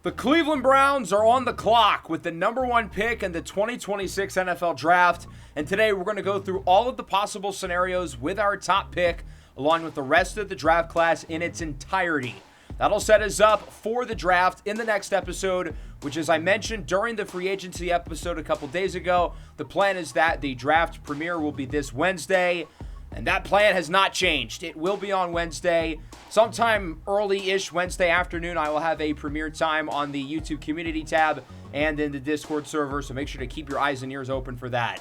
The Cleveland Browns are on the clock with the number one pick in the 2026 NFL Draft, and today we're going to go through all of the possible scenarios with our top pick, along with the rest of the draft class in its entirety. That'll set us up for the draft in the next episode, which, as I mentioned during the free agency episode a couple days ago, the plan is that the draft premiere will be this Wednesday. And that plan has not changed. It will be on Wednesday. Sometime early-ish Wednesday afternoon, I will have a premiere time on the YouTube community tab and in the Discord server, so make sure to keep your eyes and ears open for that.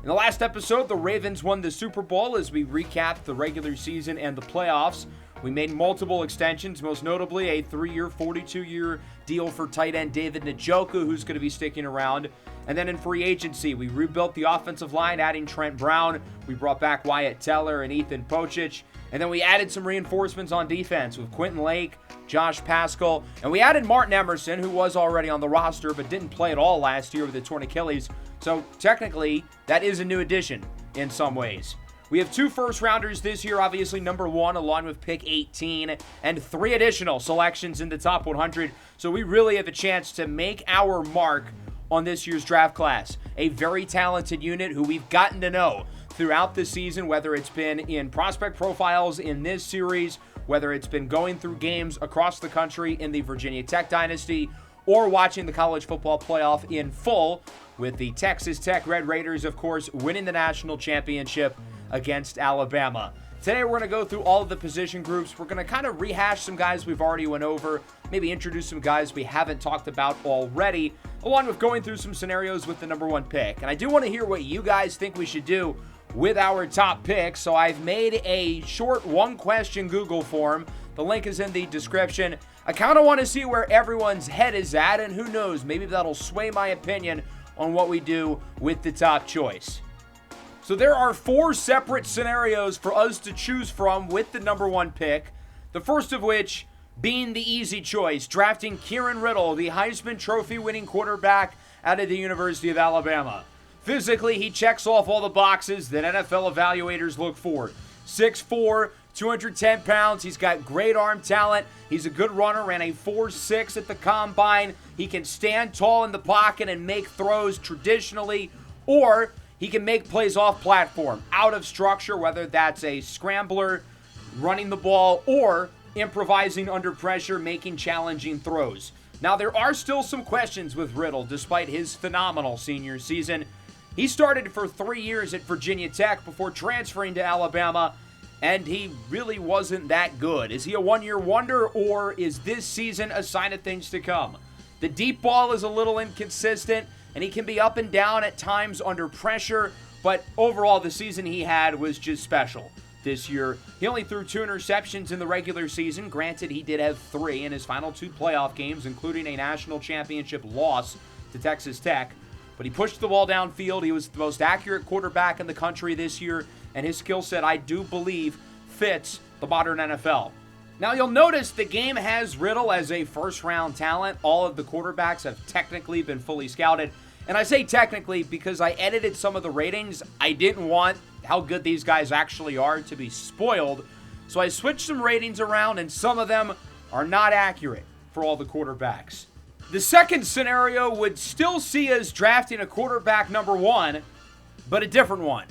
In the last episode, the Ravens won the Super Bowl as we recapped the regular season and the playoffs. We made multiple extensions, most notably a 3-year, $42 deal for tight end David Njoku, who's going to be sticking around. And then in free agency, we rebuilt the offensive line, adding Trent Brown. We brought back Wyatt Teller and Ethan Pocic. And then we added some reinforcements on defense with Quentin Lake, Josh Pascal. And we added Martin Emerson, who was already on the roster but didn't play at all last year with a torn Achilles. So technically, that is a new addition in some ways. We have 2 first-rounders this year, obviously number 1 along with pick 18, and 3 additional selections in the top 100. So we really have a chance to make our mark on this year's draft class. A very talented unit who we've gotten to know throughout the season, whether it's been in prospect profiles in this series, whether it's been going through games across the country in the Virginia Tech dynasty, or watching the college football playoff in full with the Texas Tech Red Raiders, of course, winning the national championship against Alabama. Today we're going to go through all of the position groups. We're going to kind of rehash some guys we've already went over, maybe introduce some guys we haven't talked about already, along with going through some scenarios with the number 1 pick. And I do want to hear what you guys think we should do with our top pick, so I've made a short 1-question Google form. The link is in the description. I kind of want to see where everyone's head is at, and who knows, maybe that'll sway my opinion on what we do with the top choice. So there are 4 separate scenarios for us to choose from with the number 1 pick. The first of which being the easy choice, drafting Kieran Riddle, the Heisman Trophy winning quarterback out of the University of Alabama. Physically, he checks off all the boxes that NFL evaluators look for. 6'4", 210 pounds. He's got great arm talent. He's a good runner, ran a 4.6 at the combine. He can stand tall in the pocket and make throws traditionally, or he can make plays off platform, out of structure, whether that's a scrambler, running the ball, or improvising under pressure, making challenging throws. Now, there are still some questions with Riddle, despite his phenomenal senior season. He started for 3 years at Virginia Tech before transferring to Alabama, and he really wasn't that good. Is he a one-year wonder, or is this season a sign of things to come? The deep ball is a little inconsistent, and he can be up and down at times under pressure, but overall the season he had was just special this year. He only threw 2 interceptions in the regular season. Granted, he did have 3 in his final 2 playoff games, including a national championship loss to Texas Tech. But he pushed the ball downfield. He was the most accurate quarterback in the country this year, and his skill set, I do believe, fits the modern NFL. Now, you'll notice the game has Riddle as a first-round talent. All of the quarterbacks have technically been fully scouted. And I say technically because I edited some of the ratings. I didn't want how good these guys actually are to be spoiled. So I switched some ratings around, and some of them are not accurate for all the quarterbacks. The second scenario would still see us drafting a quarterback number 1, but a different one.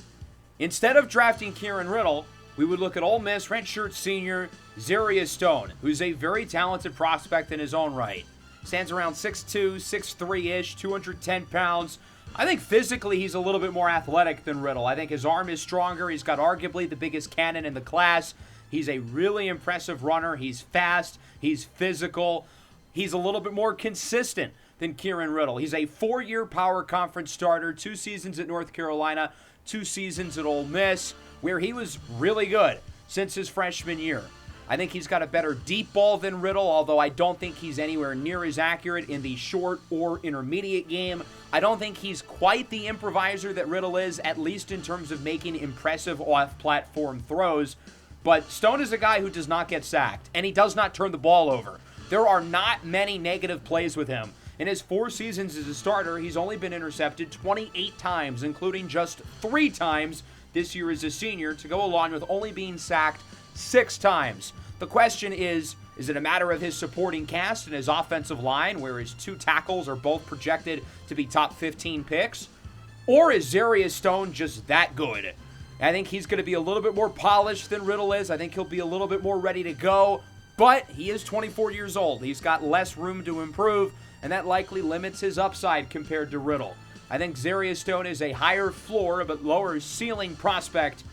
Instead of drafting Kieran Riddle, we would look at Ole Miss redshirt senior Zarius Stone, who's a very talented prospect in his own right. Stands around 6'2", 6'3"-ish, 210 pounds. I think physically he's a little bit more athletic than Riddle. I think his arm is stronger. He's got arguably the biggest cannon in the class. He's a really impressive runner. He's fast. He's physical. He's a little bit more consistent than Kieran Riddle. He's a 4-year Power Conference starter, 2 seasons at North Carolina, 2 seasons at Ole Miss, where he was really good since his freshman year. I think he's got a better deep ball than Riddle, although I don't think he's anywhere near as accurate in the short or intermediate game. I don't think he's quite the improviser that Riddle is, at least in terms of making impressive off-platform throws. But Stone is a guy who does not get sacked, and he does not turn the ball over. There are not many negative plays with him. In his 4 seasons as a starter, he's only been intercepted 28 times, including just 3 times this year as a senior, to go along with only being sacked 6 times. The question is, Is it a matter of his supporting cast and his offensive line, where his 2 tackles are both projected to be top 15 picks? Or is Zarius Stone just that good? I think he's going to be a little bit more polished than Riddle is. I think he'll be a little bit more ready to go. But he is 24 years old. He's got less room to improve, and that likely limits his upside compared to Riddle. I think Zarius Stone is a higher floor but lower ceiling prospect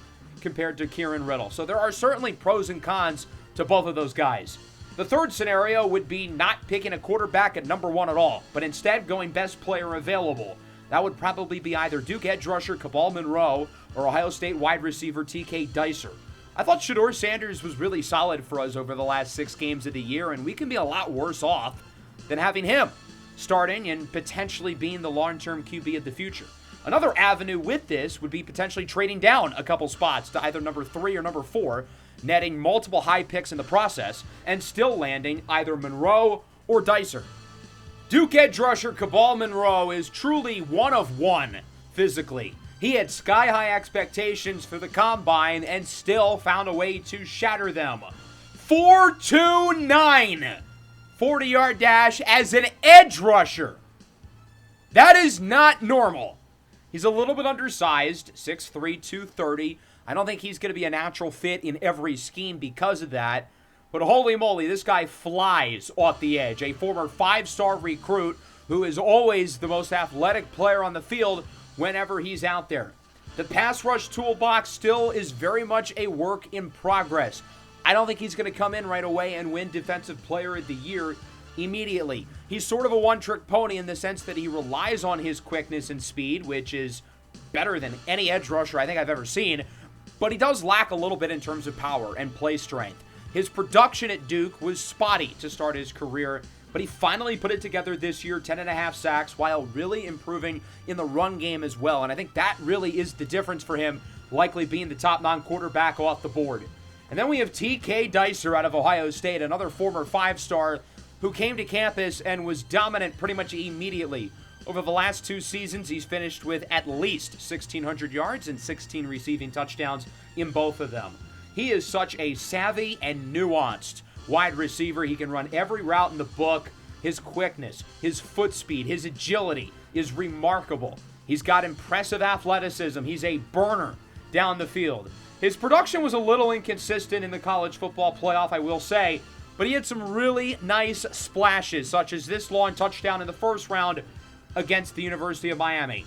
compared to Kieran Riddle. So there are certainly pros and cons to both of those guys. The third scenario would be not picking a quarterback at number 1 at all, but instead going best player available. That would probably be either Duke edge rusher Cabal Monroe or Ohio State wide receiver TK Dicer. I thought Shedeur Sanders was really solid for us over the last 6 games of the year, and we can be a lot worse off than having him starting and potentially being the long-term QB of the future. Another avenue with this would be potentially trading down a couple spots to either number 3 or number 4, netting multiple high picks in the process, and still landing either Monroe or Dicer. Duke edge rusher Cabal Monroe is truly one of one physically. He had sky-high expectations for the combine and still found a way to shatter them. 4.29 40-yard dash as an edge rusher. That is not normal. He's a little bit undersized, 6'3", 230. I don't think he's going to be a natural fit in every scheme because of that. But holy moly, this guy flies off the edge. A former 5-star recruit who is always the most athletic player on the field whenever he's out there. The pass rush toolbox still is very much a work in progress. I don't think he's going to come in right away and win Defensive Player of the Year immediately. He's sort of a one-trick pony in the sense that he relies on his quickness and speed, which is better than any edge rusher I think I've ever seen, but he does lack a little bit in terms of power and play strength. His production at Duke was spotty to start his career, but he finally put it together this year, 10.5 sacks, while really improving in the run game as well. And I think that really is the difference for him, likely being the top non-quarterback off the board. And then we have TK Dicer out of Ohio State, another former 5-star who came to campus and was dominant pretty much immediately. Over the last 2 seasons, he's finished with at least 1,600 yards and 16 receiving touchdowns in both of them. He is such a savvy and nuanced wide receiver. He can run every route in the book. His quickness, his foot speed, his agility is remarkable. He's got impressive athleticism. He's a burner down the field. His production was a little inconsistent in the college football playoff, I will say, but he had some really nice splashes, such as this long touchdown in the first round against the University of Miami.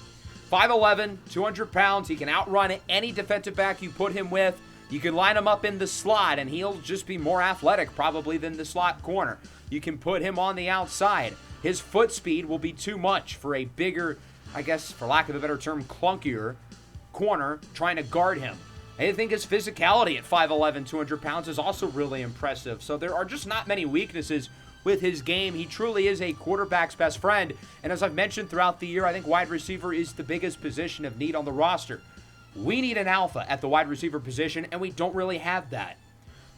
5'11", 200 pounds. He can outrun any defensive back you put him with. You can line him up in the slot, and he'll just be more athletic probably than the slot corner. You can put him on the outside. His foot speed will be too much for a bigger, I guess, for lack of a better term, clunkier corner trying to guard him. I think his physicality at 5'11", 200 pounds is also really impressive. So there are just not many weaknesses with his game. He truly is a quarterback's best friend. And as I've mentioned throughout the year, I think wide receiver is the biggest position of need on the roster. We need an alpha at the wide receiver position, and we don't really have that.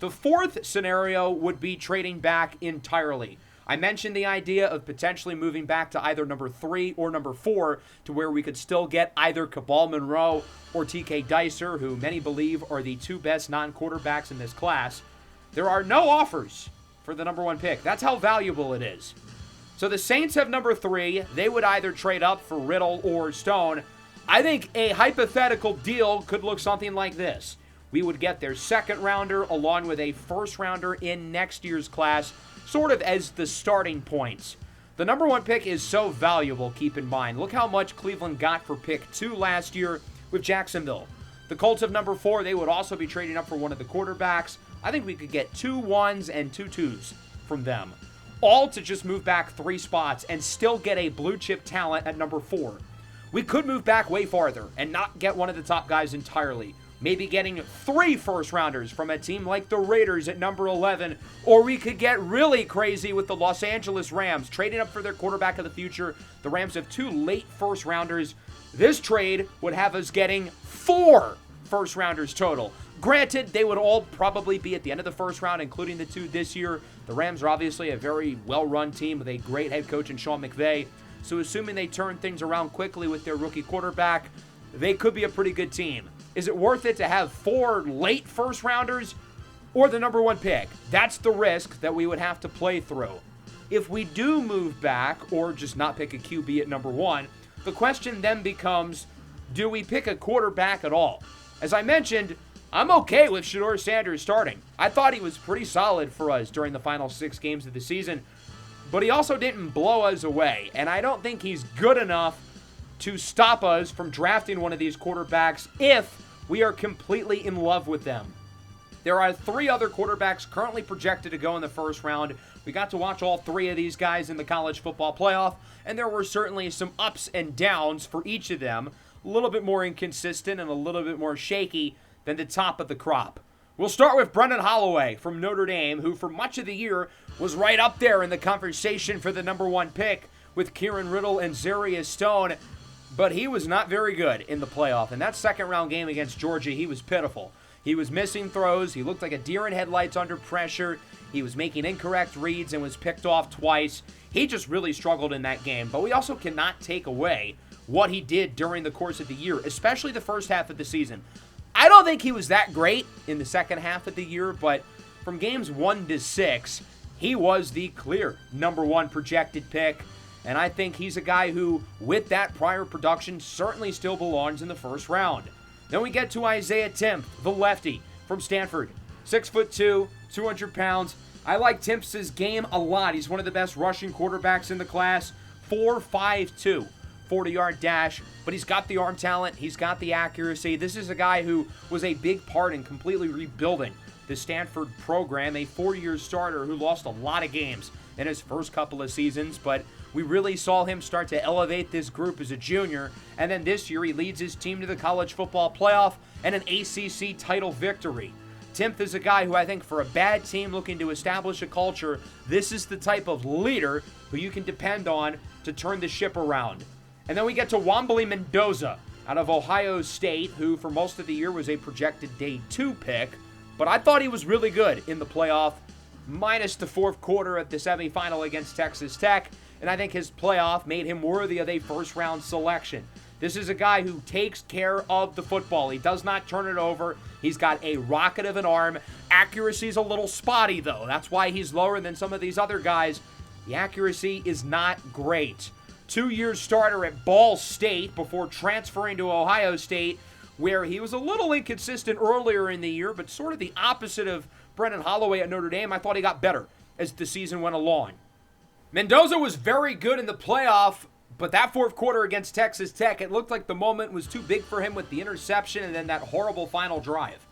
The fourth scenario would be trading back entirely. I mentioned the idea of potentially moving back to either number 3 or number 4 to where we could still get either Cabal Monroe or TK Dicer, who many believe are the 2 best non-quarterbacks in this class. There are no offers for the number 1 pick. That's how valuable it is. So the Saints have number 3. They would either trade up for Riddle or Stone. I think a hypothetical deal could look something like this. We would get their 2nd rounder along with a 1st rounder in next year's class, sort of as the starting points. The number 1 pick is so valuable, keep in mind. Look how much Cleveland got for pick 2 last year with Jacksonville. The Colts have number 4. They would also be trading up for one of the quarterbacks. I think we could get 2 1s and 2 2s from them. All to just move back 3 spots and still get a blue chip talent at number 4. We could move back way farther and not get one of the top guys entirely. Maybe getting 3 first-rounders from a team like the Raiders at number 11, or we could get really crazy with the Los Angeles Rams, trading up for their quarterback of the future. The Rams have 2 late first-rounders. This trade would have us getting 4 first-rounders total. Granted, they would all probably be at the end of the first round, including the 2 this year. The Rams are obviously a very well-run team with a great head coach in Sean McVay. So assuming they turn things around quickly with their rookie quarterback, they could be a pretty good team. Is it worth it to have 4 late first-rounders? or the number one pick. That's the risk that we would have to play through. If we do move back or just not pick a QB at number one, the question then becomes, do we pick a quarterback at all? As I mentioned, I'm okay with Shedeur Sanders starting. I thought he was pretty solid for us during the final 6 games of the season, but he also didn't blow us away, and I don't think he's good enough to stop us from drafting one of these quarterbacks if we are completely in love with them. There are 3 other quarterbacks currently projected to go in the first round. We got to watch all 3 of these guys in the college football playoff, and there were certainly some ups and downs for each of them, a little bit more inconsistent and a little bit more shaky than the top of the crop. We'll start with Brendan Holloway from Notre Dame, who for much of the year was right up there in the conversation for the number one pick with Kieran Riddle and Zarius Stone, but he was not very good in the playoff. In that second-round game against Georgia, he was pitiful. He was missing throws. He looked like a deer in headlights under pressure. He was making incorrect reads and was picked off twice. He just really struggled in that game, but we also cannot take away what he did during the course of the year, especially the first half of the season. I don't think he was that great in the second half of the year, but from games 1 to 6, he was the clear number one projected pick, and I think he's a guy who, with that prior production, certainly still belongs in the first round. Then we get to Isaiah Timp, the lefty from Stanford. 6'2", 200 pounds. I like Timp's game a lot. He's one of the best rushing quarterbacks in the class. 4.52, 40-yard dash. But he's got the arm talent. He's got the accuracy. This is a guy who was a big part in completely rebuilding the Stanford program. A 4-year starter who lost a lot of games in his first couple of seasons, but we really saw him start to elevate this group as a junior, and then this year he leads his team to the college football playoff and an ACC title victory. Timp is a guy who I think for a bad team looking to establish a culture, this is the type of leader who you can depend on to turn the ship around. And then we get to Wambali Mendoza out of Ohio State, who for most of the year was a projected day 2 pick, but I thought he was really good in the playoff, minus the fourth quarter at the semifinal against Texas Tech, and I think his playoff made him worthy of a first-round selection. This is a guy who takes care of the football. He does not turn it over. He's got a rocket of an arm. Accuracy's a little spotty, though. That's why he's lower than some of these other guys. The accuracy is not great. 2-year starter at Ball State before transferring to Ohio State, where he was a little inconsistent earlier in the year, but sort of the opposite of Brendan Holloway at Notre Dame. I thought he got better as the season went along. Mendoza was very good in the playoff, but that fourth quarter against Texas Tech, it looked like the moment was too big for him with the interception and then that horrible final drive.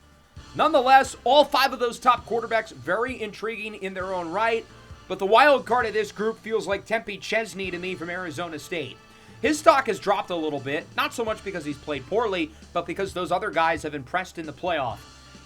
Nonetheless, all 5 of those top quarterbacks, very intriguing in their own right, but the wild card of this group feels like Tempe Chesney to me from Arizona State. His stock has dropped a little bit, not so much because he's played poorly, but because those other guys have impressed in the playoff.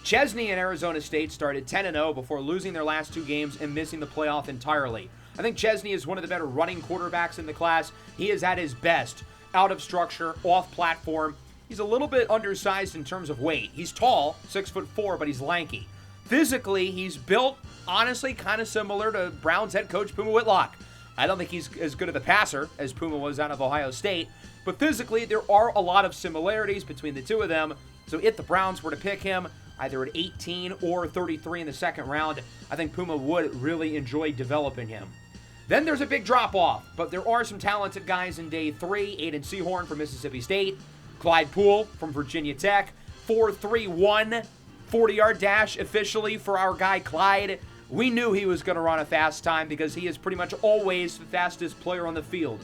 Chesney and Arizona State started 10-0 before losing their last 2 games and missing the playoff entirely. I think Chesney is one of the better running quarterbacks in the class. He is at his best, out of structure, off platform. He's a little bit undersized in terms of weight. He's tall, 6'4", but he's lanky. Physically, he's built, honestly, kind of similar to Browns head coach Puma Whitlock. I don't think he's as good of a passer as Puma was out of Ohio State, but physically, there are a lot of similarities between the two of them. So if the Browns were to pick him, either at 18 or 33 in the second round, I think Puma would really enjoy developing him. Then there's a big drop-off, but there are some talented guys in day 3. Aiden Sehorn from Mississippi State, Clyde Poole from Virginia Tech, 4.31, 40-yard dash officially for our guy Clyde. We knew he was going to run a fast time because he is pretty much always the fastest player on the field.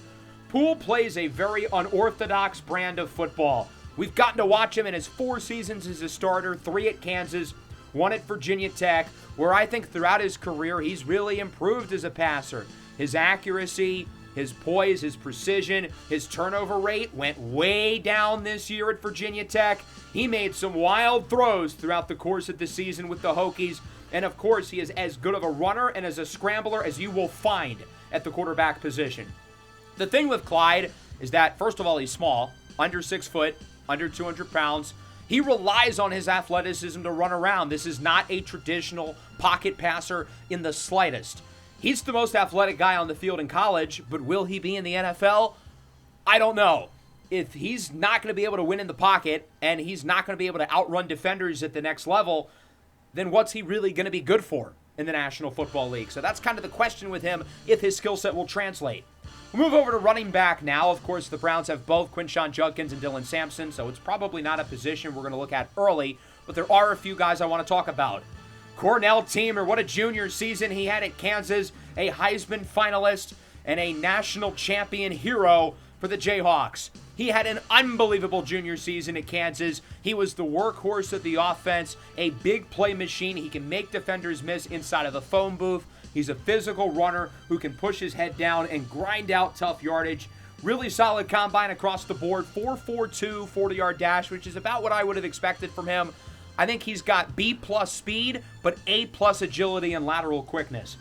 Poole plays a very unorthodox brand of football. We've gotten to watch him in his 4 seasons as a starter, 3 at Kansas, 1 at Virginia Tech, where I think throughout his career he's really improved as a passer. His accuracy, his poise, his precision, his turnover rate went way down this year at Virginia Tech. He made some wild throws throughout the course of the season with the Hokies. And of course, he is as good of a runner and as a scrambler as you will find at the quarterback position. The thing with Clyde is that, first of all, he's small, under 6 foot, under 200 pounds. He relies on his athleticism to run around. This is not a traditional pocket passer in the slightest. He's the most athletic guy on the field in college, but will he be in the NFL? I don't know. If he's not going to be able to win in the pocket and he's not going to be able to outrun defenders at the next level, then what's he really going to be good for in the National Football League? So that's kind of the question with him, if his skill set will translate. We'll move over to running back now. Of course, the Browns have both Quinshon Judkins and Dylan Sampson, so it's probably not a position we're going to look at early, but there are a few guys I want to talk about. Cornell Teamer, what a junior season he had at Kansas, a Heisman finalist and a national champion hero for the Jayhawks. He had an unbelievable junior season at Kansas. He was the workhorse of the offense, a big play machine. He can make defenders miss inside of the phone booth. He's a physical runner who can push his head down and grind out tough yardage. Really solid combine across the board. 4.42 40-yard dash, which is about what I would have expected from him. I think he's got B+ speed, but A+ agility and lateral quickness.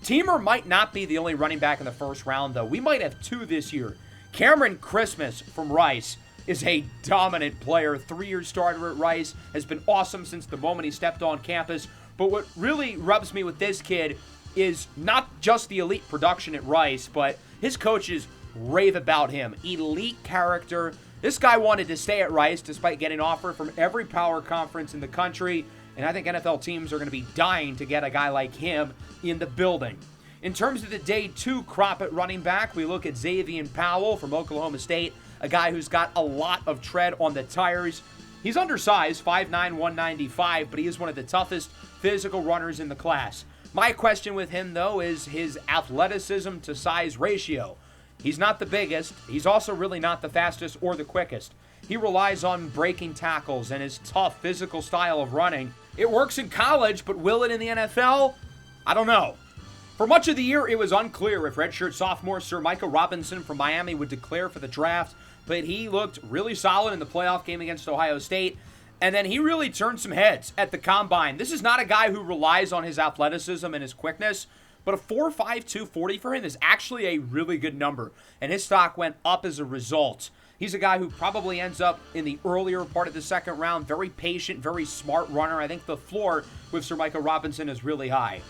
Teamer might not be the only running back in the first round, though. We might have two this year. Cameron Christmas from Rice is a dominant player. 3-year starter at Rice, has been awesome since the moment he stepped on campus. But what really rubs me with this kid is not just the elite production at Rice, but his coaches rave about him. Elite character. This guy wanted to stay at Rice despite getting offered from every power conference in the country, and I think NFL teams are going to be dying to get a guy like him in the building. In terms of the day 2 crop at running back, we look at Xavier Powell from Oklahoma State, a guy who's got a lot of tread on the tires. He's undersized, 5'9", 195, but he is one of the toughest physical runners in the class. My question with him, though, is his athleticism to size ratio. He's not the biggest. He's also really not the fastest or the quickest. He relies on breaking tackles and his tough physical style of running. It works in college, but will it in the NFL? I don't know. For much of the year, it was unclear if redshirt sophomore Sir Micah Robinson from Miami would declare for the draft, but he looked really solid in the playoff game against Ohio State, and then he really turned some heads at the combine. This is not a guy who relies on his athleticism and his quickness, but a 4.52 40 for him is actually a really good number, and his stock went up as a result. He's a guy who probably ends up in the earlier part of the second round. Very patient, very smart runner. I think the floor with Sir Micah Robinson is really high.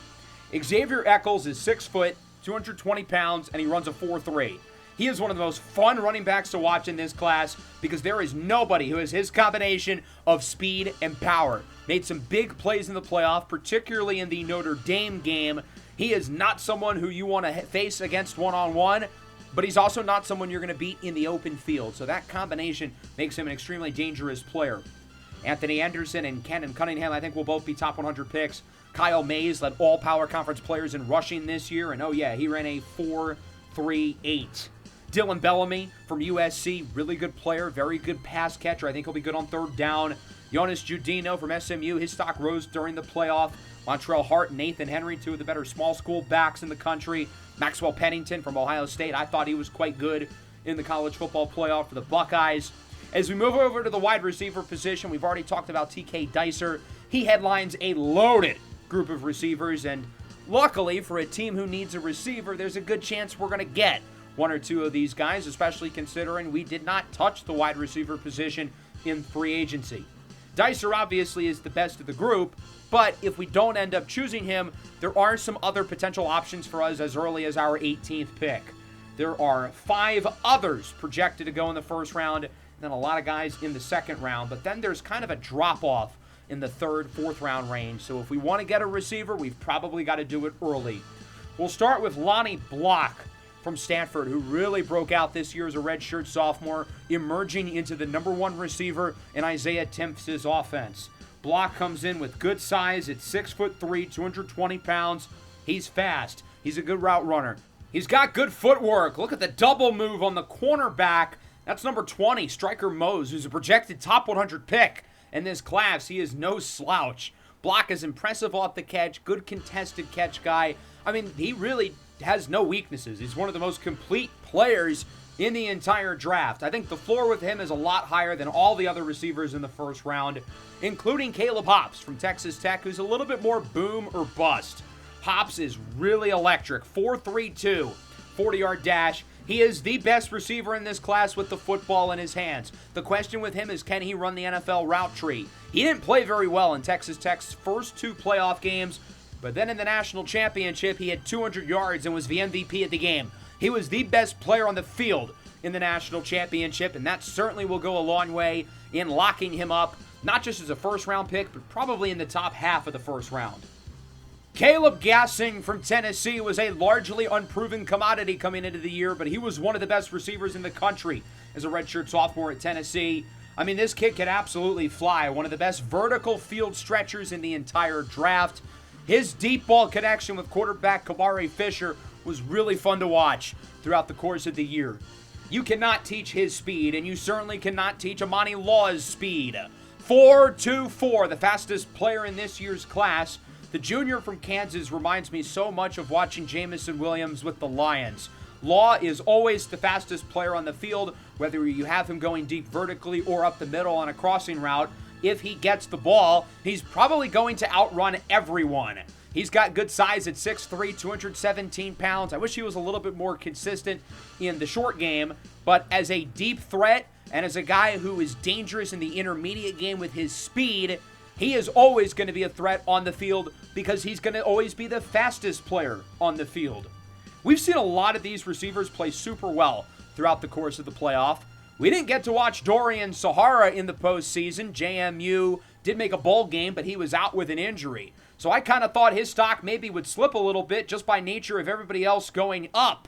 Xavier Eccles is 6 foot, 220 pounds, and he runs a 4.3. He is one of the most fun running backs to watch in this class because there is nobody who has his combination of speed and power. Made some big plays in the playoff, particularly in the Notre Dame game. He is not someone who you want to face against one-on-one, but he's also not someone you're going to beat in the open field. So that combination makes him an extremely dangerous player. Anthony Anderson and Kenan Cunningham, I think, will both be top 100 picks. Kyle Mays led all power conference players in rushing this year, and oh yeah, he ran a 4.38. Dylan Bellamy from USC, really good player, very good pass catcher. I think he'll be good on third down. Jonas Judino from SMU, his stock rose during the playoff. Montrell Hart and Nathan Henry, two of the better small school backs in the country. Maxwell Pennington from Ohio State, I thought he was quite good in the college football playoff for the Buckeyes. As we move over to the wide receiver position, we've already talked about TK Dicer. He headlines a loaded group of receivers, and luckily for a team who needs a receiver, there's a good chance we're going to get one or two of these guys, especially considering we did not touch the wide receiver position in free agency. Dicer obviously is the best of the group, but if we don't end up choosing him, there are some other potential options for us as early as our 18th pick. There are 5 others projected to go in the first round, and then a lot of guys in the second round, but then there's kind of a drop-off in the 3rd, 4th round range. So if we want to get a receiver, we've probably got to do it early. We'll start with Lonnie Block from Stanford, who really broke out this year as a redshirt sophomore, emerging into the number 1 receiver in Isaiah Timps's offense. Block comes in with good size at 6'3", 220 pounds. He's fast. He's a good route runner. He's got good footwork. Look at the double move on the cornerback. That's number 20, Stryker Mose, who's a projected top 100 pick in this class. He is no slouch. Block is impressive off the catch, good contested catch guy. I mean, he really has no weaknesses. He's one of the most complete players in the entire draft. I think the floor with him is a lot higher than all the other receivers in the first round, including Caleb Hops from Texas Tech, who's a little bit more boom or bust. Hops is really electric. 4.32, 40-yard dash. He is the best receiver in this class with the football in his hands. The question with him is, can he run the NFL route tree? He didn't play very well in Texas Tech's first 2 playoff games, but then in the national championship, he had 200 yards and was the MVP of the game. He was the best player on the field in the national championship, and that certainly will go a long way in locking him up not just as a first-round pick, but probably in the top half of the first round. Caleb Gassing from Tennessee was a largely unproven commodity coming into the year, but he was one of the best receivers in the country as a redshirt sophomore at Tennessee. I mean, this kid can absolutely fly. One of the best vertical field stretchers in the entire draft. His deep ball connection with quarterback Kamari Fisher was really fun to watch throughout the course of the year. You cannot teach his speed, and you certainly cannot teach Amani Law's speed. 4.24, the fastest player in this year's class. The junior from Kansas reminds me so much of watching Jamison Williams with the Lions. Law is always the fastest player on the field, whether you have him going deep vertically or up the middle on a crossing route. If he gets the ball, he's probably going to outrun everyone. He's got good size at 6'3", 217 pounds. I wish he was a little bit more consistent in the short game, but as a deep threat and as a guy who is dangerous in the intermediate game with his speed, he is always going to be a threat on the field because he's going to always be the fastest player on the field. We've seen a lot of these receivers play super well throughout the course of the playoff. We didn't get to watch Dorian Sahara in the postseason. JMU did make a bowl game, but he was out with an injury. So I kind of thought his stock maybe would slip a little bit just by nature of everybody else going up.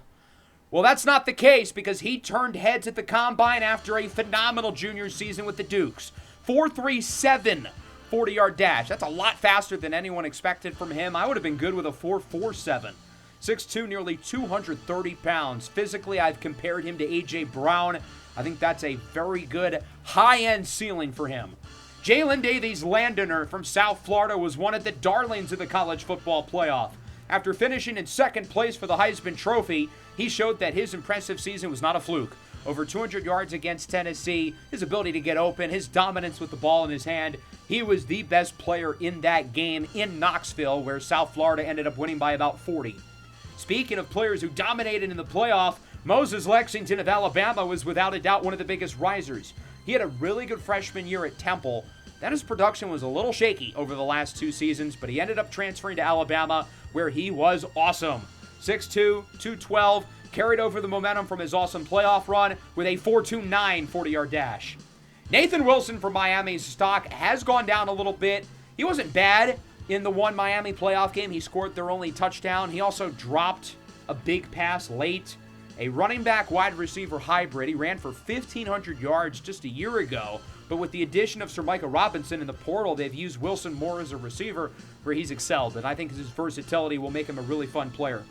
Well, that's not the case because he turned heads at the Combine after a phenomenal junior season with the Dukes. 4.37 40-yard dash. That's a lot faster than anyone expected from him. I would have been good with a 4.47. 6'2", nearly 230 pounds. Physically, I've compared him to A.J. Brown. I think that's a very good high-end ceiling for him. Jalen Davies-Landiner from South Florida was one of the darlings of the college football playoff. After finishing in second place for the Heisman Trophy, he showed that his impressive season was not a fluke. Over 200 yards against Tennessee, his ability to get open, his dominance with the ball in his hand. He was the best player in that game in Knoxville, where South Florida ended up winning by about 40. Speaking of players who dominated in the playoff, Moses Lexington of Alabama was without a doubt one of the biggest risers. He had a really good freshman year at Temple. Then his production was a little shaky over the last 2 seasons, but he ended up transferring to Alabama, where he was awesome. 6'2", 212, carried over the momentum from his awesome playoff run with a 4.29 40-yard dash. Nathan Wilson from Miami's stock has gone down a little bit. He wasn't bad in the one Miami playoff game. He scored their only touchdown. He also dropped a big pass late. A running back wide receiver hybrid. He ran for 1,500 yards just a year ago, but with the addition of Sir Micah Robinson in the portal, they've used Wilson more as a receiver where he's excelled, and I think his versatility will make him a really fun player.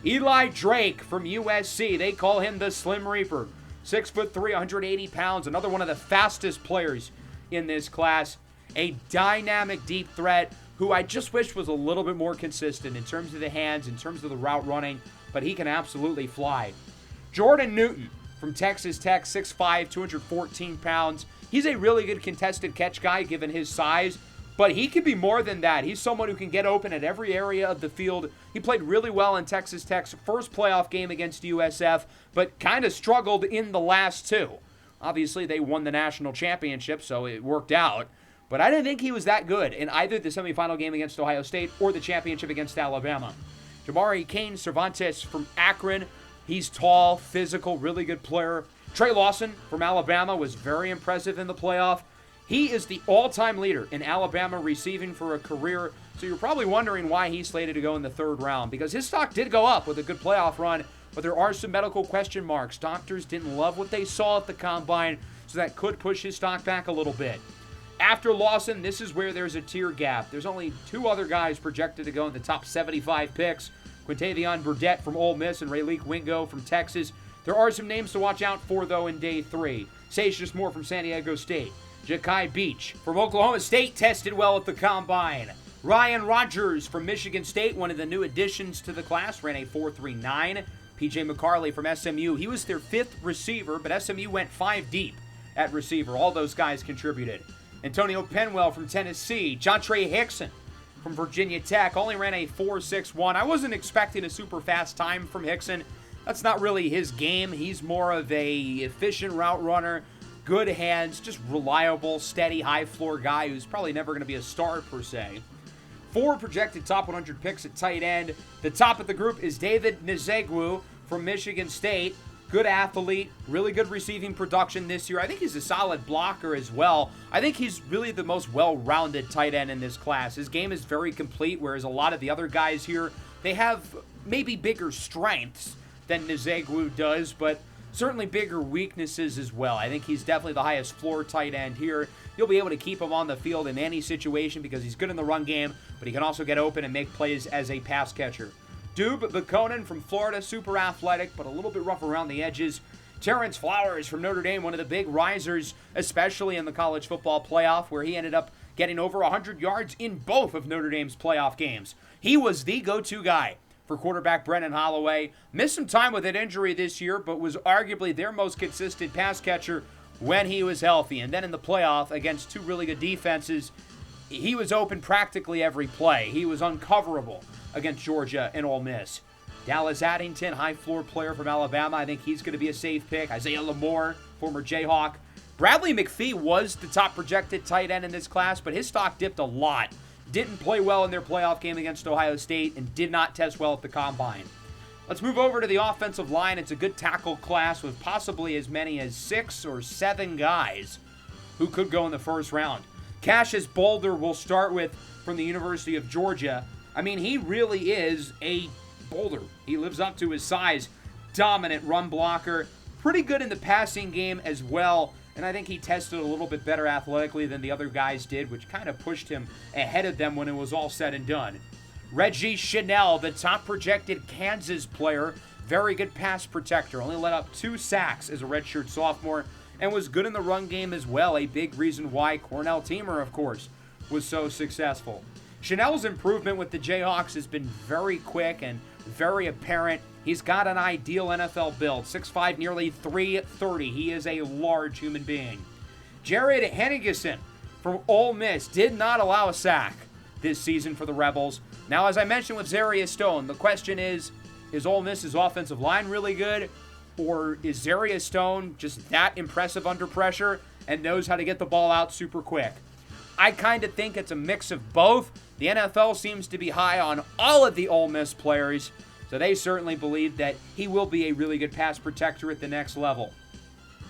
Eli Drake from USC. They call him the Slim Reaper. 6'3", 180 pounds. Another one of the fastest players in this class. A dynamic deep threat who I just wish was a little bit more consistent in terms of the hands, in terms of the route running, but he can absolutely fly. Jordan Newton from Texas Tech, 6'5", 214 pounds. He's a really good contested catch guy given his size, but he can be more than that. He's someone who can get open at every area of the field. He played really well in Texas Tech's first playoff game against USF, but kind of struggled in the last 2. Obviously, they won the national championship, so it worked out. But I didn't think he was that good in either the semifinal game against Ohio State or the championship against Alabama. Jamari Kane Cervantes from Akron. He's tall, physical, really good player. Trey Lawson from Alabama was very impressive in the playoff. He is the all-time leader in Alabama receiving for a career, so you're probably wondering why he's slated to go in the 3rd round, because his stock did go up with a good playoff run, but there are some medical question marks. Doctors didn't love what they saw at the Combine, so that could push his stock back a little bit. After Lawson, this is where there's a tier gap. There's only 2 other guys projected to go in the top 75 picks. Quintavion Burdett from Ole Miss and Rayleigh Wingo from Texas. There are some names to watch out for, though, in day 3. Sage Moore from San Diego State. Ja'Kai Beach from Oklahoma State tested well at the Combine. Ryan Rogers from Michigan State, one of the new additions to the class, ran a 4.39. P.J. McCarley from SMU. He was their 5th receiver, but SMU went 5 deep at receiver. All those guys contributed. Antonio Penwell from Tennessee. Jontre Hickson from Virginia Tech only ran a 4.61. I wasn't expecting a super fast time from Hickson. That's not really his game. He's more of a efficient route runner, good hands, just reliable, steady, high-floor guy who's probably never going to be a star per se. 4 projected top 100 picks at tight end. The top of the group is David Nzegwu from Michigan State. good athlete, really good receiving production this year. I think he's a solid blocker as well. I think he's really the most well-rounded tight end in this class. His game is very complete, whereas a lot of the other guys here, they have maybe bigger strengths than Nzegwu does, but certainly bigger weaknesses as well. I think he's definitely the highest floor tight end here. You'll be able to keep him on the field in any situation because he's good in the run game, but he can also get open and make plays as a pass catcher. Dube Bekonen from Florida, super athletic, but a little bit rough around the edges. Terrence Flowers from Notre Dame, one of the big risers, especially in the college football playoff, where he ended up getting over 100 yards in both of Notre Dame's playoff games. He was the go-to guy for quarterback Brennan Holloway. Missed some time with an injury this year, but was arguably their most consistent pass catcher when he was healthy. And then in the playoff, against two really good defenses, he was open practically every play. He was uncoverable against Georgia and Ole Miss. Dallas Addington, high floor player from Alabama. I think he's going to be a safe pick. Isaiah Lamore, former Jayhawk. Bradley McPhee was the top projected tight end in this class, but his stock dipped a lot. Didn't play well in their playoff game against Ohio State and did not test well at the Combine. Let's move over to the offensive line. It's a good tackle class with possibly as many as 6 or 7 guys who could go in the first round. Cassius Boulder will start with from the University of Georgia. I mean, he really is a boulder. He lives up to his size. Dominant run blocker. Pretty good in the passing game as well. And I think he tested a little bit better athletically than the other guys did, which kind of pushed him ahead of them when it was all said and done. Reggie Chanel, the top projected Kansas player. Very good pass protector. Only let up 2 sacks as a redshirt sophomore. And was good in the run game as well. A big reason why Cornell Teamer, of course, was so successful. Chanel's improvement with the Jayhawks has been very quick and very apparent. He's got an ideal NFL build. 6'5", nearly 330. He is a large human being. Jared Hennigerson from Ole Miss did not allow a sack this season for the Rebels. Now, as I mentioned with Zarius Stone, the question is Ole Miss's offensive line really good? Or is Zarius Stone just that impressive under pressure and knows how to get the ball out super quick? I kind of think it's a mix of both. The NFL seems to be high on all of the Ole Miss players, so they certainly believe that he will be a really good pass protector at the next level.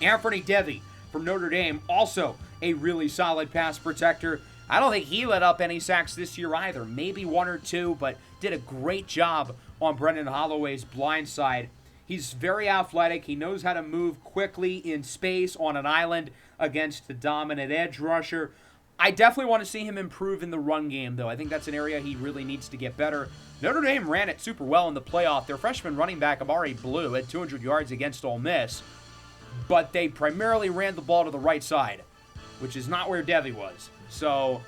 Anthony Devey from Notre Dame, also a really solid pass protector. I don't think he let up any sacks this year either. Maybe 1 or 2, but did a great job on Brendan Holloway's blind side. He's very athletic. He knows how to move quickly in space on an island against the dominant edge rusher. I definitely want to see him improve in the run game, though. I think that's an area he really needs to get better. Notre Dame ran it super well in the playoff. Their freshman running back, Amari Blue, had 200 yards against Ole Miss, but they primarily ran the ball to the right side, which is not where Devy was. So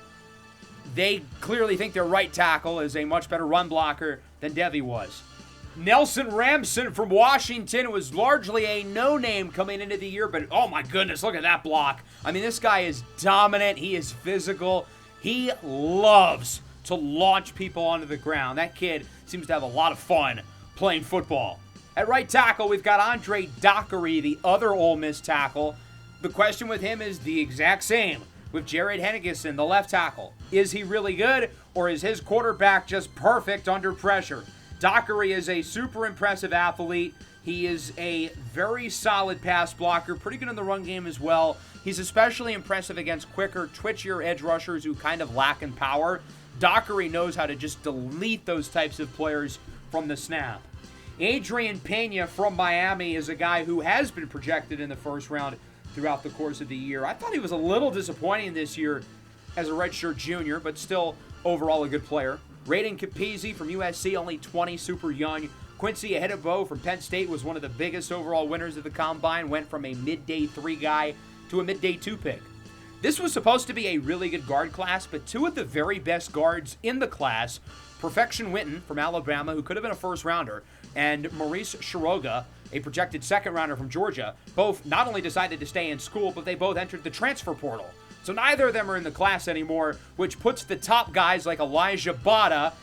they clearly think their right tackle is a much better run blocker than Devy was. Nelson Ramson from Washington was largely a no-name coming into the year, but oh my goodness, look at that block. I mean, this guy is dominant. He is physical. He loves to launch people onto the ground. That kid seems to have a lot of fun playing football. At right tackle, we've got Andre Dockery, the other Ole Miss tackle. The question with him is the exact same with Jared Hennigerson, the left tackle. Is he really good, or is his quarterback just perfect under pressure? Dockery is a super impressive athlete. He is a very solid pass blocker, pretty good in the run game as well. He's especially impressive against quicker, twitchier edge rushers who kind of lack in power. Dockery knows how to just delete those types of players from the snap. Adrian Pena from Miami is a guy who has been projected in the first round throughout the course of the year. I thought he was a little disappointing this year as a redshirt junior, but still overall a good player. Raiden Capizzi from USC, only 20, super young. Quincy Ahedebo from Penn State was one of the biggest overall winners of the Combine, went from a midday 3 guy to a midday 2 pick. This was supposed to be a really good guard class, but 2 of the very best guards in the class, Perfection Winton from Alabama, who could have been a first rounder, and Maurice Shiroga, a projected second rounder from Georgia, both not only decided to stay in school, but they both entered the transfer portal. So neither of them are in the class anymore, which puts the top guys like Elijah Bada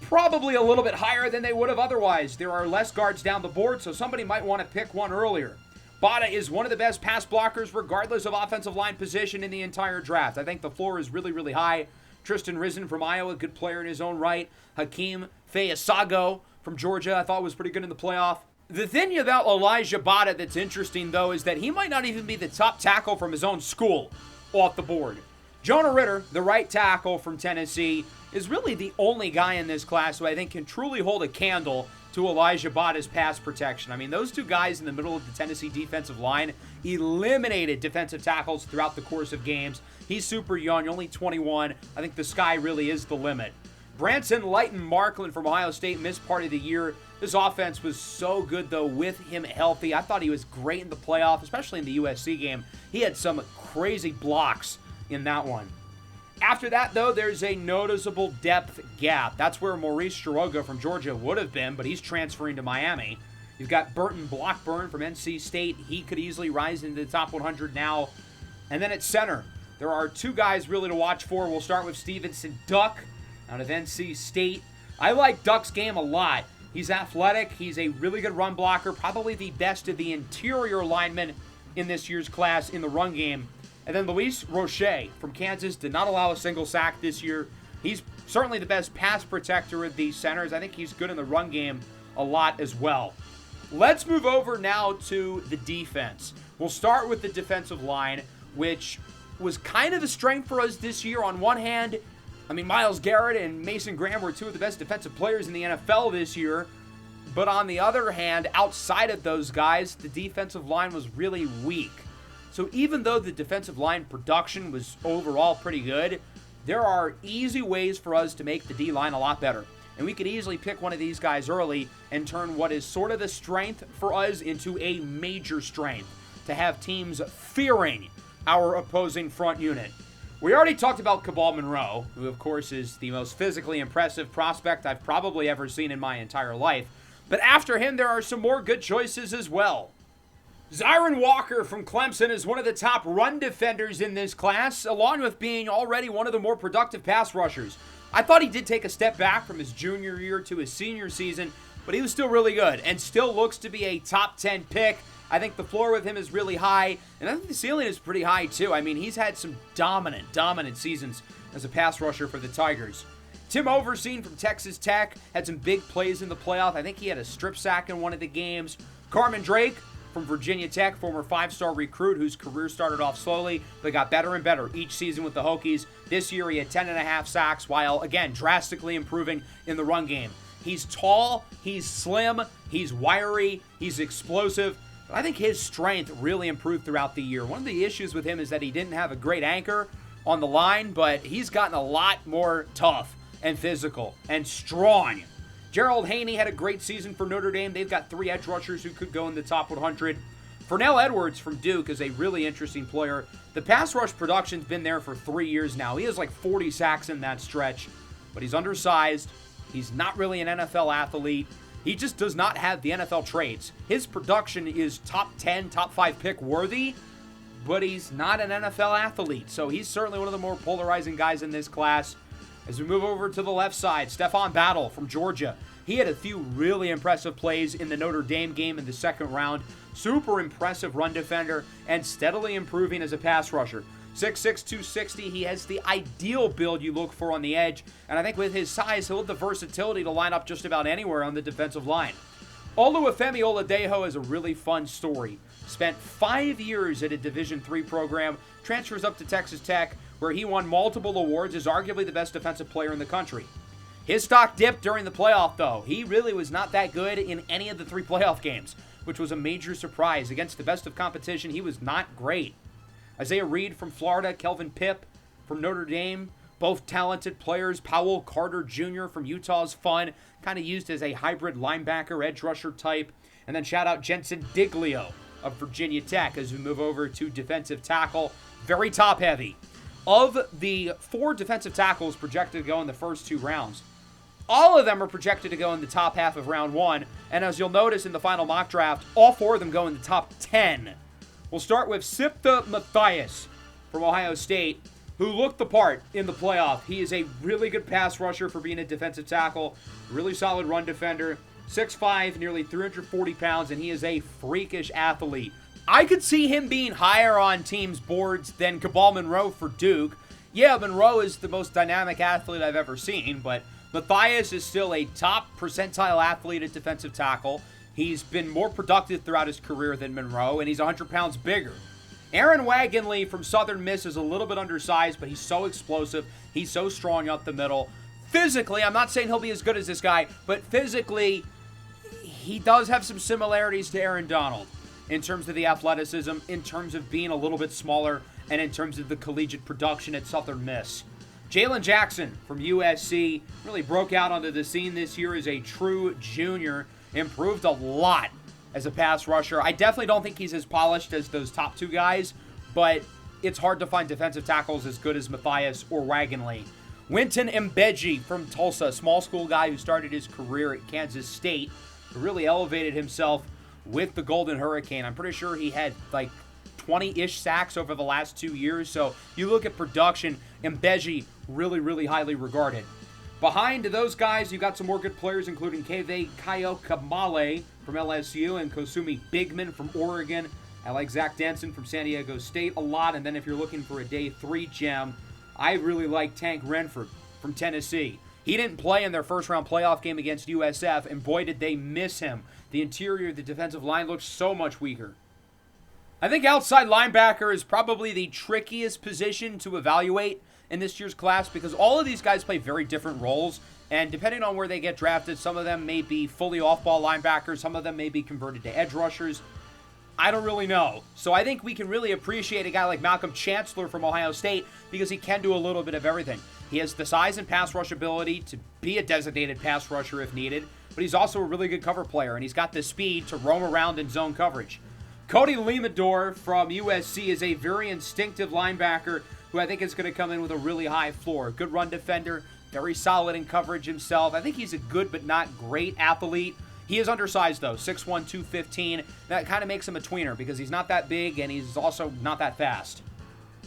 probably a little bit higher than they would have otherwise. There are less guards down the board, so somebody might want to pick one earlier. Bada is one of the best pass blockers regardless of offensive line position in the entire draft. I think the floor is really, really high. Tristan Risen from Iowa, good player in his own right. Hakeem Fayasago from Georgia, I thought was pretty good in the playoff. The thing about Elijah Bada that's interesting, though, is that he might not even be the top tackle from his own school off the board. Jonah Ritter, the right tackle from Tennessee, is really the only guy in this class who I think can truly hold a candle to Elijah Bada's pass protection. I mean, those two guys in the middle of the Tennessee defensive line eliminated defensive tackles throughout the course of games. He's super young, only 21. I think the sky really is the limit. Branson Lighton Markland from Ohio State missed part of the year. This offense was so good, though, with him healthy. I thought he was great in the playoff, especially in the USC game. He had some crazy blocks in that one. After that, though, there's a noticeable depth gap. That's where Maurice Stroga from Georgia would have been, but he's transferring to Miami. You've got Burton Blackburn from NC State. He could easily rise into the top 100 now. And then at center, there are two guys really to watch for. We'll start with Stevenson Duck out of NC State. I like Duck's game a lot. He's athletic. He's a really good run blocker, probably the best of the interior linemen in this year's class in the run game. And then Luis Roche from Kansas did not allow a single sack this year. He's certainly the best pass protector of these centers. I think he's good in the run game a lot as well. Let's move over now to the defense. We'll start with the defensive line, which was kind of a strength for us this year. On one hand, I mean, Myles Garrett and Mason Graham were two of the best defensive players in the NFL this year. But on the other hand, outside of those guys, the defensive line was really weak. So even though the defensive line production was overall pretty good, there are easy ways for us to make the D-line a lot better. And we could easily pick one of these guys early and turn what is sort of the strength for us into a major strength, to have teams fearing our opposing front unit. We already talked about Cabal Monroe, who of course is the most physically impressive prospect I've probably ever seen in my entire life. But after him, there are some more good choices as well. Zyron Walker from Clemson is one of the top run defenders in this class, along with being already one of the more productive pass rushers. I thought he did take a step back from his junior year to his senior season, but he was still really good and still looks to be a top 10 pick. I think the floor with him is really high, and I think the ceiling is pretty high too. I mean, he's had some dominant seasons as a pass rusher for the Tigers. Tim Overseen from Texas Tech had some big plays in the playoff. I think he had a strip sack in one of the games. Carmen Drake from Virginia Tech, former five-star recruit whose career started off slowly but got better and better each season with the Hokies. This year he had 10.5 sacks while, again, drastically improving in the run game. He's tall, he's slim, he's wiry, he's explosive. But I think his strength really improved throughout the year. One of the issues with him is that he didn't have a great anchor on the line, but he's gotten a lot more tough and physical and strong. Gerald Haney had a great season for Notre Dame. They've got 3 edge rushers who could go in the top 100. Fernell Edwards from Duke is a really interesting player. The pass rush production's been there for 3 years now. He has like 40 sacks in that stretch, but he's undersized. He's not really an NFL athlete. He just does not have the NFL traits. His production is top 10, top 5 pick worthy, but he's not an NFL athlete. So he's certainly one of the more polarizing guys in this class. As we move over to the left side, Stephon Battle from Georgia. He had a few really impressive plays in the Notre Dame game in the second round. Super impressive run defender and steadily improving as a pass rusher. 6'6", 260, he has the ideal build you look for on the edge, and I think with his size, he'll have the versatility to line up just about anywhere on the defensive line. Oluwafemi Oladejo is a really fun story. Spent 5 years at a Division III program, transfers up to Texas Tech, where he won multiple awards as arguably the best defensive player in the country. His stock dipped during the playoff, though. He really was not that good in any of the 3 playoff games, which was a major surprise. Against the best of competition, he was not great. Isaiah Reed from Florida, Kelvin Pipp from Notre Dame, both talented players. Powell Carter Jr. from Utah's fun, kind of used as a hybrid linebacker, edge rusher type. And then shout out Jensen Diglio of Virginia Tech as we move over to defensive tackle. Very top heavy. Of the 4 defensive tackles projected to go in the first 2 rounds, all of them are projected to go in the top half of round 1. And as you'll notice in the final mock draft, all 4 of them go in the top 10. We'll start with Siptha Matthias from Ohio State, who looked the part in the playoff. He is a really good pass rusher for being a defensive tackle, really solid run defender, 6'5", nearly 340 pounds, and he is a freakish athlete. I could see him being higher on teams' boards than Cabal Monroe for Duke. Yeah, Monroe is the most dynamic athlete I've ever seen, but Matthias is still a top percentile athlete at defensive tackle. He's been more productive throughout his career than Monroe, and he's 100 pounds bigger. Aaron Wagonly from Southern Miss is a little bit undersized, but he's so explosive. He's so strong up the middle. Physically, I'm not saying he'll be as good as this guy, but physically, he does have some similarities to Aaron Donald in terms of the athleticism, in terms of being a little bit smaller, and in terms of the collegiate production at Southern Miss. Jalen Jackson from USC really broke out onto the scene this year as a true junior, improved a lot as a pass rusher. I definitely don't think he's as polished as those top two guys, but it's hard to find defensive tackles as good as Matthias or Wagonly. Winton Mbeji from Tulsa, small school guy who started his career at Kansas State, who really elevated himself with the Golden Hurricane. I'm pretty sure he had like 20-ish sacks over the last 2 years. So you look at production, Mbeji really, really highly regarded. Behind those guys, you got some more good players, including Keve Kayokamale from LSU and Kosumi Bigman from Oregon. I like Zach Denson from San Diego State a lot. And then if you're looking for a day 3 gem, I really like Tank Renford from Tennessee. He didn't play in their first-round playoff game against USF, and boy, did they miss him. The interior of the defensive line looks so much weaker. I think outside linebacker is probably the trickiest position to evaluate in this year's class because all of these guys play very different roles, and depending on where they get drafted, some of them may be fully off-ball linebackers, some of them may be converted to edge rushers. I don't really know. So I think we can really appreciate a guy like Malcolm Chancellor from Ohio State because he can do a little bit of everything. He has the size and pass rush ability to be a designated pass rusher if needed, but he's also a really good cover player, and he's got the speed to roam around in zone coverage. Cody Limador from USC is a very instinctive linebacker who I think is going to come in with a really high floor. Good run defender, very solid in coverage himself. I think he's a good but not great athlete. He is undersized, though, 6'1", 215. That kind of makes him a tweener because he's not that big and he's also not that fast.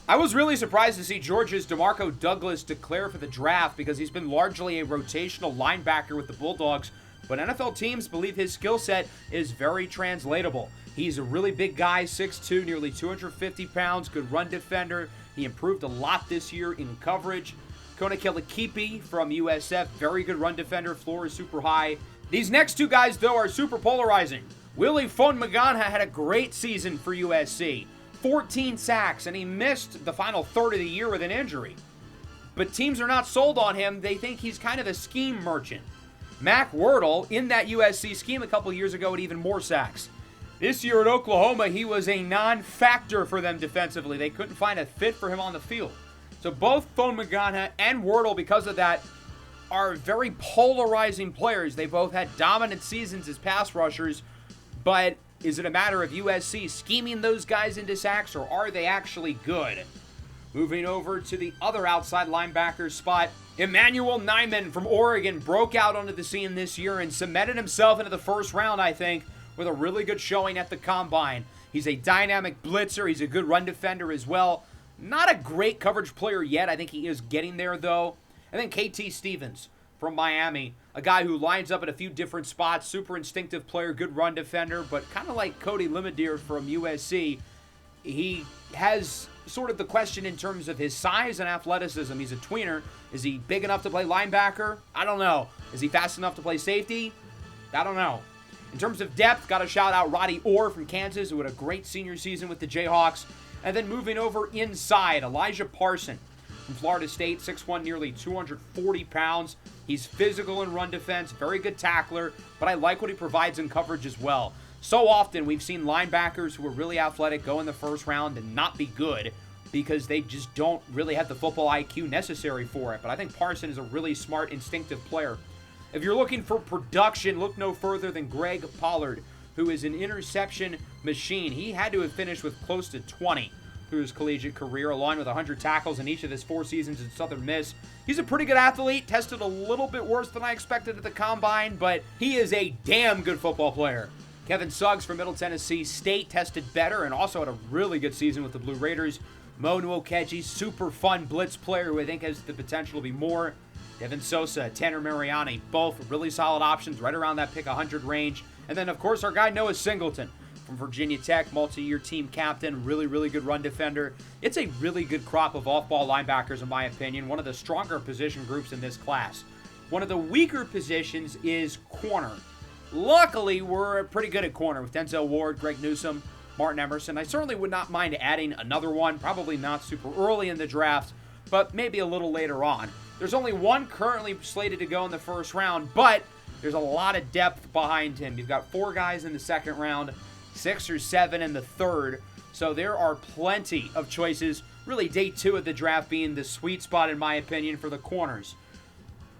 I was really surprised to see Georgia's DeMarco Douglas declare for the draft because he's been largely a rotational linebacker with the Bulldogs, but NFL teams believe his skill set is very translatable. He's a really big guy, 6'2", nearly 250 pounds, good run defender. He improved a lot this year in coverage. Kona Kelekipi from USF, very good run defender, floor is super high. These next two guys, though, are super polarizing. Willie Fonmagana had a great season for USC. 14 sacks, and he missed the final third of the year with an injury. But teams are not sold on him. They think he's kind of a scheme merchant. Mac Wordle, in that USC scheme a couple years ago, had even more sacks. This year at Oklahoma, he was a non-factor for them defensively. They couldn't find a fit for him on the field. So both Fonmagana and Wordle, because of that, are very polarizing players. They both had dominant seasons as pass rushers, but is it a matter of USC scheming those guys into sacks, or are they actually good? Moving over to the other outside linebacker spot, Emmanuel Nyman from Oregon broke out onto the scene this year and cemented himself into the first round, I think, with a really good showing at the Combine. He's a dynamic blitzer. He's a good run defender as well. Not a great coverage player yet. I think he is getting there, though. And then KT Stevens from Miami, a guy who lines up at a few different spots, super instinctive player, good run defender, but kind of like Cody Limador from USC, he has sort of the question in terms of his size and athleticism. He's a tweener. Is he big enough to play linebacker? I don't know. Is he fast enough to play safety? I don't know. In terms of depth, got to shout out Roddy Orr from Kansas, who had a great senior season with the Jayhawks. And then moving over inside, Elijah Parson from Florida State, 6'1", nearly 240 pounds. He's physical in run defense, very good tackler, but I like what he provides in coverage as well. So often we've seen linebackers who are really athletic go in the first round and not be good because they just don't really have the football IQ necessary for it. But I think Parson is a really smart, instinctive player. If you're looking for production, look no further than Greg Pollard, who is an interception machine. He had to have finished with close to 20 through his collegiate career, along with 100 tackles in each of his 4 seasons at Southern Miss. He's a pretty good athlete, tested a little bit worse than I expected at the Combine, but he is a damn good football player. Kevin Suggs from Middle Tennessee State tested better and also had a really good season with the Blue Raiders. Mo Nwokeji, super fun blitz player who I think has the potential to be more. Devin Sosa, Tanner Mariani, both really solid options right around that pick 100 range. And then, of course, our guy Noah Singleton from Virginia Tech, multi-year team captain, really, really good run defender. It's a really good crop of off-ball linebackers, in my opinion, one of the stronger position groups in this class. One of the weaker positions is corner. luckily, we're pretty good at corner with Denzel Ward, Greg Newsome, Martin Emerson. I certainly would not mind adding another one, probably not super early in the draft, but maybe a little later on. There's only one currently slated to go in the first round, but there's a lot of depth behind him. You've got 4 guys in the second round, 6 or 7 in the third, so there are plenty of choices. Really, day 2 of the draft being the sweet spot, in my opinion, for the corners.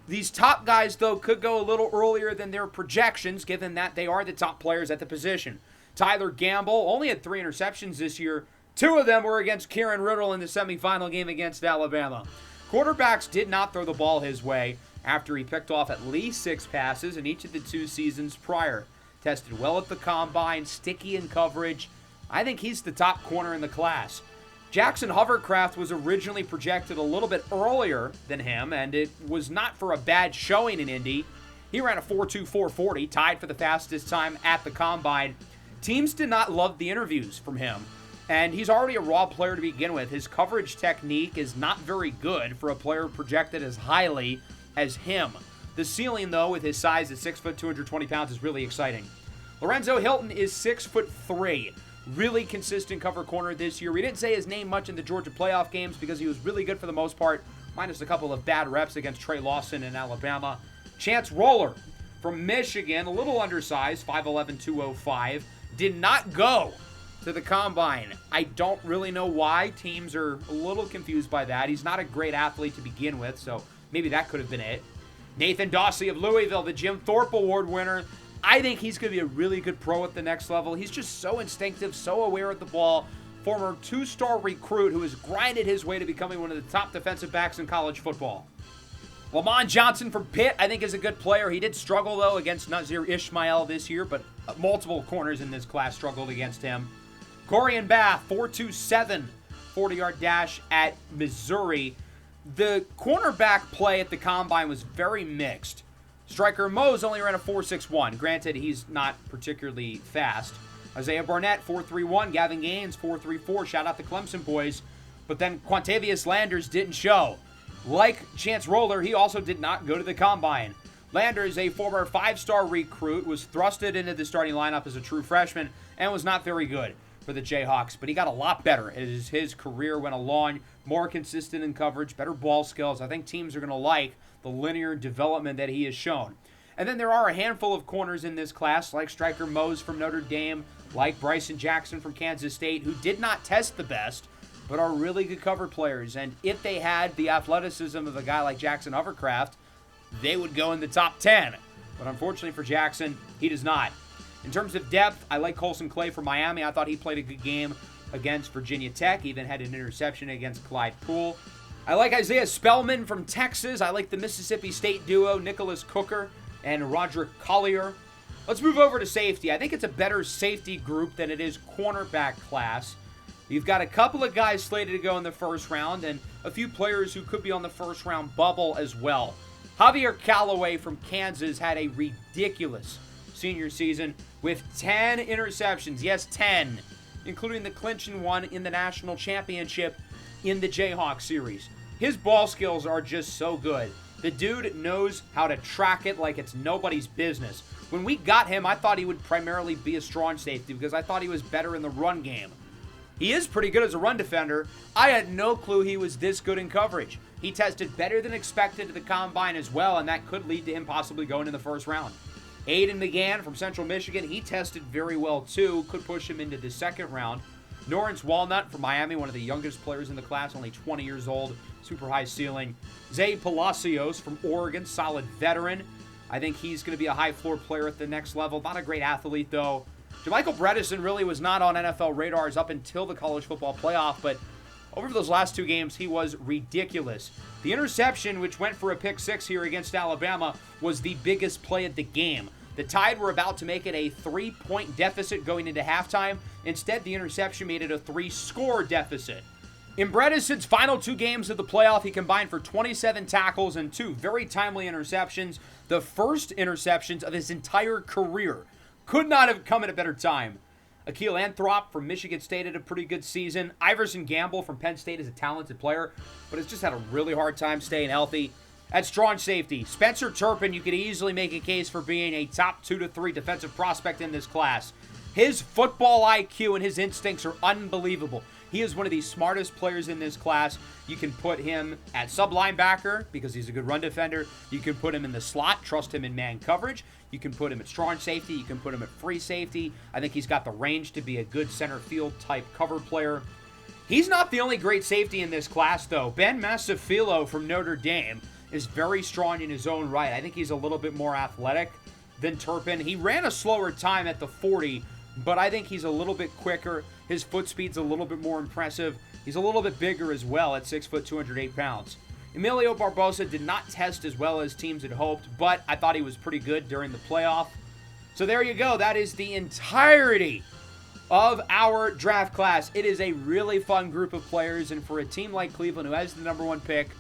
These top guys, though, could go a little earlier than their projections, given that they are the top players at the position. Tyler Gamble only had 3 interceptions this year. 2 of them were against Kieran Riddle in the semifinal game against Alabama. Quarterbacks did not throw the ball his way after he picked off at least 6 passes in each of the 2 seasons prior. Tested well at the combine, sticky in coverage. I think he's the top corner in the class. Jackson Hovercraft was originally projected a little bit earlier than him, and it was not for a bad showing in Indy. He ran a 4.2 4.40, tied for the fastest time at the combine. Teams did not love the interviews from him, and he's already a raw player to begin with. His coverage technique is not very good for a player projected as highly as him. The ceiling, though, with his size at 6 foot 220 pounds, is really exciting. Lorenzo Hilton is 6'3". Really consistent cover corner this year. We didn't say his name much in the Georgia playoff games because he was really good for the most part, minus a couple of bad reps against Trey Lawson in Alabama. Chance Roller from Michigan, a little undersized, 5'11", 205, did not go to the combine. I don't really know why. Teams are a little confused by that. He's not a great athlete to begin with, so maybe that could have been it. Nathan Dawsey of Louisville, the Jim Thorpe Award winner. I think he's going to be a really good pro at the next level. He's just so instinctive, so aware of the ball. Former 2-star recruit who has grinded his way to becoming one of the top defensive backs in college football. Lamont Johnson from Pitt, I think, is a good player. He did struggle, though, against Nazir Ismail this year, but multiple corners in this class struggled against him. Corian Bath, 4.27, 40-yard dash at Missouri. The cornerback play at the combine was very mixed. Striker Mose only ran a 4.61. Granted, he's not particularly fast. Isaiah Barnett, 4.31. Gavin Gaines, 4.34. Shout out the Clemson boys. But then Quantavius Landers didn't show. Like Chance Roller, he also did not go to the combine. Landers, a former 5-star recruit, was thrusted into the starting lineup as a true freshman and was not very good for the Jayhawks. But he got a lot better as his career went along. More consistent in coverage, better ball skills. I think teams are going to like the linear development that he has shown. And then there are a handful of corners in this class, like Striker Mose from Notre Dame, like Bryson Jackson from Kansas State, who did not test the best, but are really good cover players. And if they had the athleticism of a guy like Jackson Hovercraft, they would go in the top 10. But unfortunately for Jackson, he does not. In terms of depth, I like Colson Clay from Miami. I thought he played a good game against Virginia Tech, even had an interception against Clyde Poole. I like Isaiah Spellman from Texas. I like the Mississippi State duo, Nicholas Cooker and Roderick Collier. Let's move over to safety. I think it's a better safety group than it is cornerback class. You've got a couple of guys slated to go in the first round and a few players who could be on the first round bubble as well. Javier Callaway from Kansas had a ridiculous senior season with 10 interceptions. Yes, 10, including the clinching one in the national championship in the Jayhawk series. His ball skills are just so good. The dude knows how to track it like it's nobody's business. When we got him, I thought he would primarily be a strong safety because I thought he was better in the run game. He is pretty good as a run defender. I had no clue he was this good in coverage. He tested better than expected at the combine as well, and that could lead to him possibly going in the first round. Aiden McGann from Central Michigan, he tested very well too. Could push him into the second round. Norrance Walnut from Miami, one of the youngest players in the class, only 20 years old, super high ceiling. Zay Palacios from Oregon, solid veteran. I think he's going to be a high floor player at the next level. Not a great athlete though. Jermichael Bredesen really was not on NFL radars up until the college football playoff, but over those last 2 games, he was ridiculous. The interception, which went for a pick 6 here against Alabama, was the biggest play of the game. The Tide were about to make it a 3-point deficit going into halftime. Instead, the interception made it a 3-score deficit. In Bredesen's final 2 games of the playoff, he combined for 27 tackles and 2 very timely interceptions. The first interceptions of his entire career. Could not have come at a better time. Akil Anthrop from Michigan State had a pretty good season. Iverson Gamble from Penn State is a talented player, but has just had a really hard time staying healthy. At strong safety, Spencer Turpin, you could easily make a case for being a top 2 to 3 defensive prospect in this class. His football IQ and his instincts are unbelievable. He is one of the smartest players in this class. You can put him at sub-linebacker because he's a good run defender. You can put him in the slot, trust him in man coverage. You can put him at strong safety. You can put him at free safety. I think he's got the range to be a good center field type cover player. He's not the only great safety in this class, though. Ben Masafilo from Notre Dame is very strong in his own right. I think he's a little bit more athletic than Turpin. He ran a slower time at the 40, but I think he's a little bit quicker. His foot speed's a little bit more impressive. He's a little bit bigger as well at 6 foot, 208 pounds. Emilio Barbosa did not test as well as teams had hoped, but I thought he was pretty good during the playoff. So there you go. That is the entirety of our draft class. It is a really fun group of players, and for a team like Cleveland who has the number 1 pick,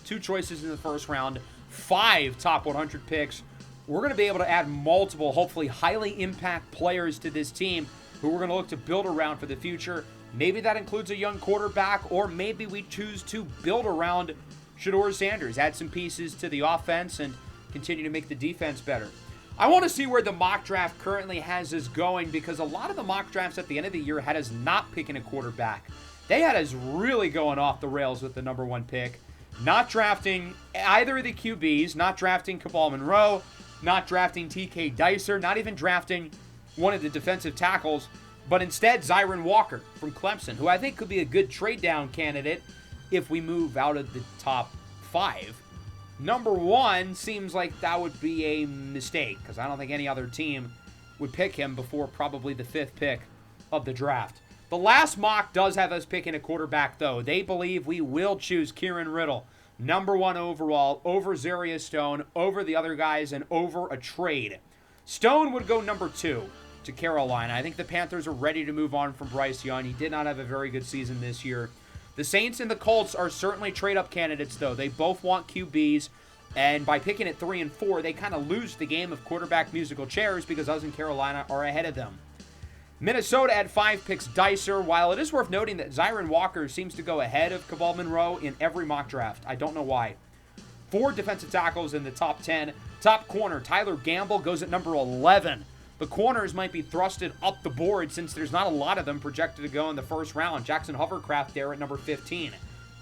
2 choices in the first round, 5 top 100 picks, we're going to be able to add multiple, hopefully highly impact players to this team who we're going to look to build around for the future. Maybe that includes a young quarterback, or maybe we choose to build around Shedeur Sanders, add some pieces to the offense, and continue to make the defense better. I want to see where the mock draft currently has us going, because a lot of the mock drafts at the end of the year had us not picking a quarterback. They had us really going off the rails with the number 1 pick. Not drafting either of the QBs, not drafting Cabal Monroe, not drafting TK Dicer, not even drafting one of the defensive tackles, but instead Zyron Walker from Clemson, who I think could be a good trade down candidate if we move out of the top 5. Number 1 seems like that would be a mistake, because I don't think any other team would pick him before probably the 5th pick of the draft. The last mock does have us picking a quarterback, though. They believe we will choose Kieran Riddle, number 1 overall, over Zarius Stone, over the other guys, and over a trade. Stone would go number 2 to Carolina. I think the Panthers are ready to move on from Bryce Young. He did not have a very good season this year. The Saints and the Colts are certainly trade-up candidates, though. They both want QBs, and by picking at 3 and 4, they kind of lose the game of quarterback musical chairs because us and Carolina are ahead of them. Minnesota at 5 picks Dicer, while it is worth noting that Zyron Walker seems to go ahead of Cabal Monroe in every mock draft. I don't know why. 4 defensive tackles in the top 10. Top corner, Tyler Gamble goes at number 11. The corners might be thrusted up the board since there's not a lot of them projected to go in the first round. Jackson Hovercraft there at number 15.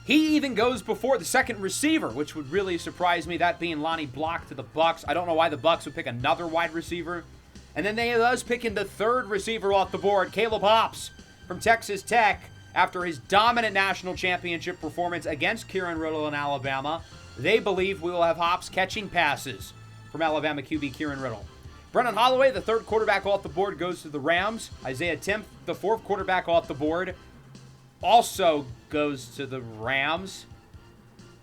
He even goes before the second receiver, which would really surprise me, that being Lonnie Block to the Bucks. I don't know why the Bucks would pick another wide receiver. And then they have us picking the 3rd receiver off the board, Caleb Hobbs from Texas Tech, after his dominant national championship performance against Kieran Riddle in Alabama. They believe we will have Hobbs catching passes from Alabama QB Kieran Riddle. Brennan Holloway, the 3rd quarterback off the board, goes to the Rams. Isaiah Tim, the 4th quarterback off the board, also goes to the Rams.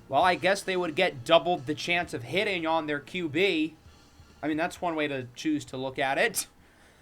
Well, I guess they would get doubled the chance of hitting on their QB. I mean, that's one way to choose to look at it.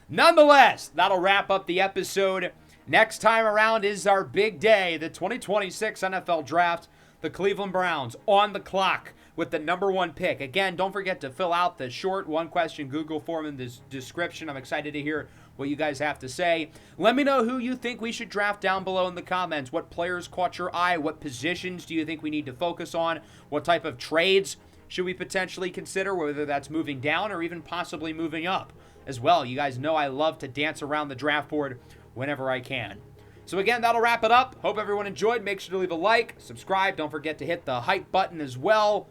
Nonetheless, that'll wrap up the episode. Next time around is our big day, the 2026 NFL Draft. The Cleveland Browns on the clock with the number 1 pick. Again, don't forget to fill out the short 1-question Google form in the description. I'm excited to hear what you guys have to say. Let me know who you think we should draft down below in the comments. What players caught your eye? What positions do you think we need to focus on? What type of trades should we potentially consider, whether that's moving down or even possibly moving up as well? You guys know I love to dance around the draft board whenever I can. So again, that'll wrap it up. Hope everyone enjoyed. Make sure to leave a like, subscribe. Don't forget to hit the hype button as well.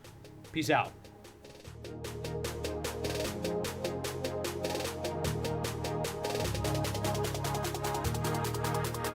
Peace out.